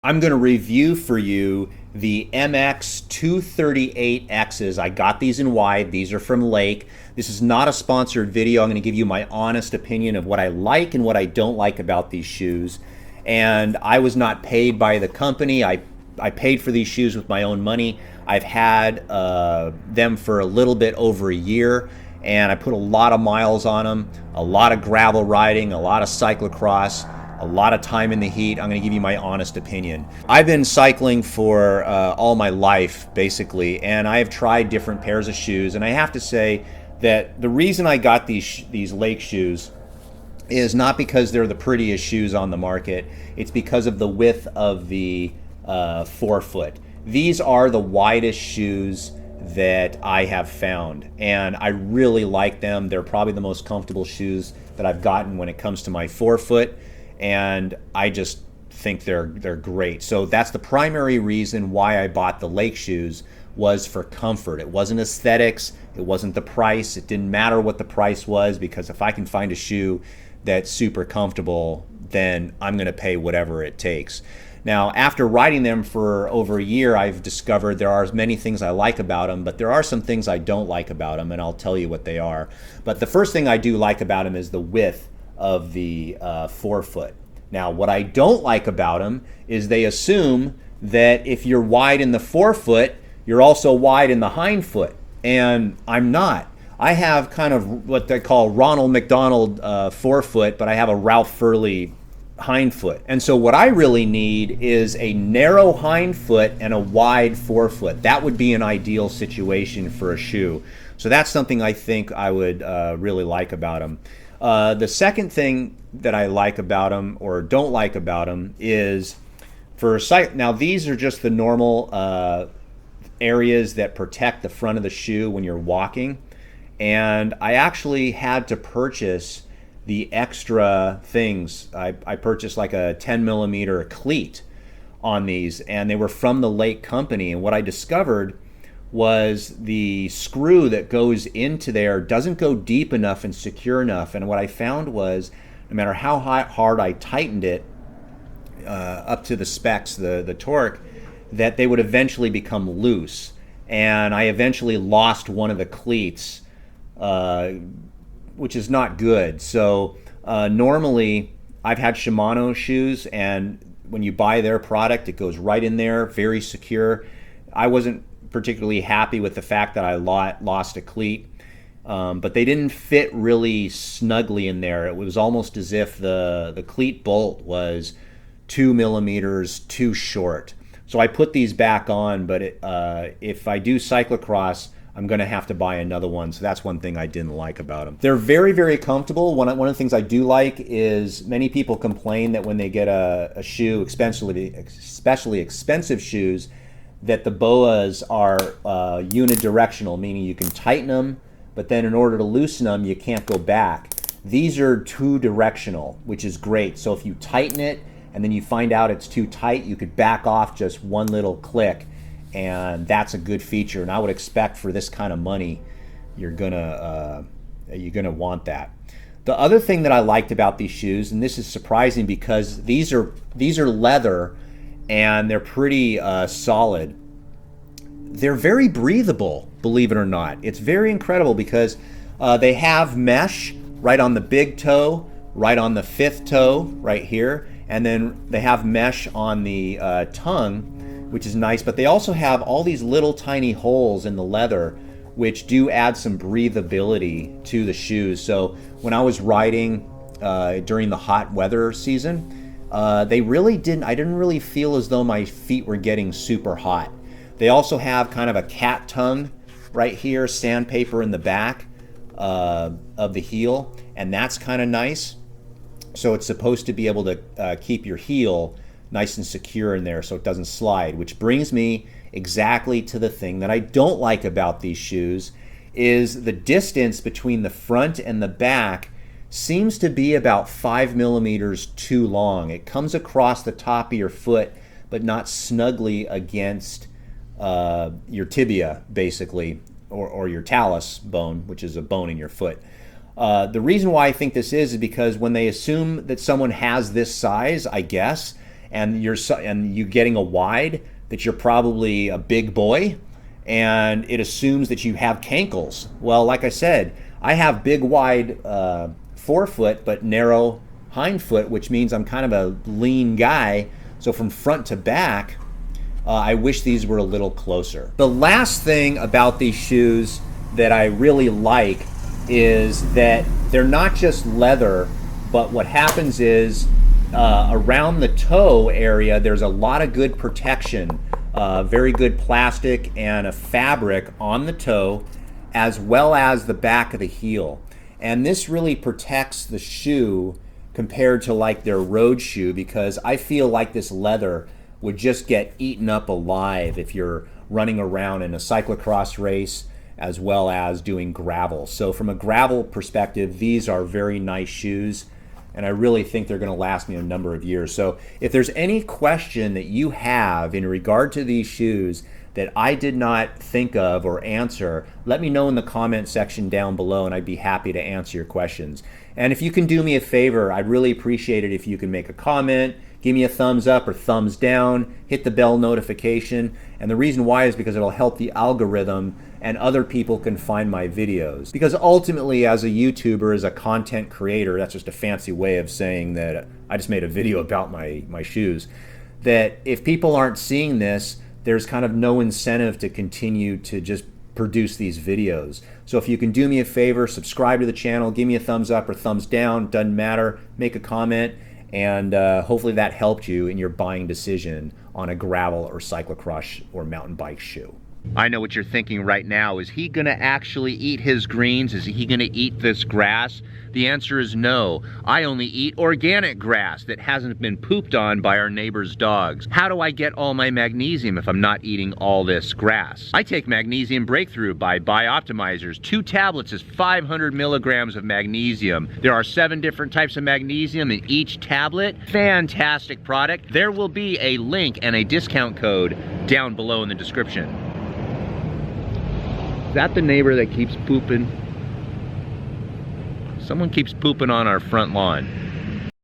I'm going to review for you the MX238Xs. I got these in wide. These are from Lake. This is not a sponsored video. I'm going to give you my honest opinion of what I like and what I don't like about these shoes. And I was not paid by the company. I paid for these shoes with my own money. I've had them for a little bit over a year, and I put a lot of miles on them, a lot of gravel riding, a lot of cyclocross, a lot of time in the heat. I'm going to give you my honest opinion. I've been cycling for all my life, basically, and I have tried different pairs of shoes, and I have to say that the reason I got these Lake shoes is not because they're the prettiest shoes on the market. It's because of the width of the forefoot. These are the widest shoes that I have found, and I really like them. They're probably the most comfortable shoes that I've gotten when it comes to my forefoot, and I just think they're great. So that's the primary reason why I bought the Lake shoes, was for comfort. It wasn't aesthetics, it wasn't the price. It didn't matter what the price was, because if I can find a shoe that's super comfortable, then I'm going to pay whatever it takes. Now, after riding them for over a year, I've discovered there are many things I like about them, but there are some things I don't like about them, and I'll tell you what they are. But the first thing I do like about them is the width of the forefoot. Now, what I don't like about them is they assume that if you're wide in the forefoot, you're also wide in the hindfoot, and I'm not. I have kind of what they call Ronald McDonald forefoot, but I have a Ralph Furley hindfoot. And so what I really need is a narrow hindfoot and a wide forefoot. That would be an ideal situation for a shoe. So that's something I think I would really like about them. The second thing that I like about them, or don't like about them, is for sight. Now, these are just the normal areas that protect the front of the shoe when you're walking, and I actually had to purchase the extra things. I purchased like a 10 millimeter cleat on these, and they were from the Lake company, and what I discovered was the screw that goes into there doesn't go deep enough and secure enough. And what I found was, no matter how hard I tightened it up to the specs, the torque, that they would eventually become loose. And I eventually lost one of the cleats, which is not good. So normally I've had Shimano shoes, and when you buy their product, it goes right in there, very secure. I wasn't particularly happy with the fact that I lost a cleat, but they didn't fit really snugly in there. It was almost as if the cleat bolt was 2 millimeters too short. So I put these back on, but if I do cyclocross, I'm going to have to buy another one. So that's one thing I didn't like about them. They're very, very comfortable. One of the things I do like is many people complain that when they get a shoe, especially expensive shoes, that the Boas are unidirectional, meaning you can tighten them, but then in order to loosen them, you can't go back. These are two directional, which is great. So if you tighten it and then you find out it's too tight, you could back off just one little click, and that's a good feature. And I would expect for this kind of money, you're gonna want that. The other thing that I liked about these shoes, and this is surprising because these are leather, and they're pretty solid. They're very breathable, believe it or not. It's very incredible because they have mesh right on the big toe, right on the fifth toe, right here, and then they have mesh on the tongue, which is nice, but they also have all these little tiny holes in the leather, which do add some breathability to the shoes. So when I was riding during the hot weather season, I didn't really feel as though my feet were getting super hot. They also have kind of a cat tongue right here, sandpaper in the back of the heel, and that's kind of nice. So it's supposed to be able to keep your heel nice and secure in there so it doesn't slide, which brings me exactly to the thing that I don't like about these shoes, is the distance between the front and the back seems to be about 5 millimeters too long. It comes across the top of your foot, but not snugly against your tibia, basically, or your talus bone, which is a bone in your foot. The reason why I think this is because when they assume that someone has this size, I guess, and you getting a wide, that you're probably a big boy, and it assumes that you have cankles. Well, like I said, I have big wide forefoot but narrow hindfoot, which means I'm kind of a lean guy. So from front to back, I wish these were a little closer. The last thing about these shoes that I really like is that they're not just leather, but what happens is around the toe area, there's a lot of good protection, very good plastic and a fabric on the toe, as well as the back of the heel. And this really protects the shoe compared to like their road shoe, because I feel like this leather would just get eaten up alive if you're running around in a cyclocross race as well as doing gravel. So from a gravel perspective, these are very nice shoes, and I really think they're going to last me a number of years. So if there's any question that you have in regard to these shoes that I did not think of or answer, let me know in the comment section down below, and I'd be happy to answer your questions. And if you can do me a favor, I'd really appreciate it if you can make a comment, give me a thumbs up or thumbs down, hit the bell notification. And the reason why is because it'll help the algorithm and other people can find my videos. Because ultimately, as a YouTuber, as a content creator, that's just a fancy way of saying that I just made a video about my shoes, that if people aren't seeing this, there's kind of no incentive to continue to just produce these videos. So if you can do me a favor, subscribe to the channel, give me a thumbs up or thumbs down, doesn't matter, make a comment, and hopefully that helped you in your buying decision on a gravel or cyclocross or mountain bike shoe. I know what you're thinking right now. Is he gonna actually eat his greens? Is he gonna eat this grass? The answer is no. I only eat organic grass that hasn't been pooped on by our neighbor's dogs. How do I get all my magnesium if I'm not eating all this grass? I take Magnesium Breakthrough by Bioptimizers. 2 tablets is 500 milligrams of magnesium. There are 7 different types of magnesium in each tablet. Fantastic product. There will be a link and a discount code down below in the description. Is that the neighbor that keeps pooping? Someone keeps pooping on our front lawn.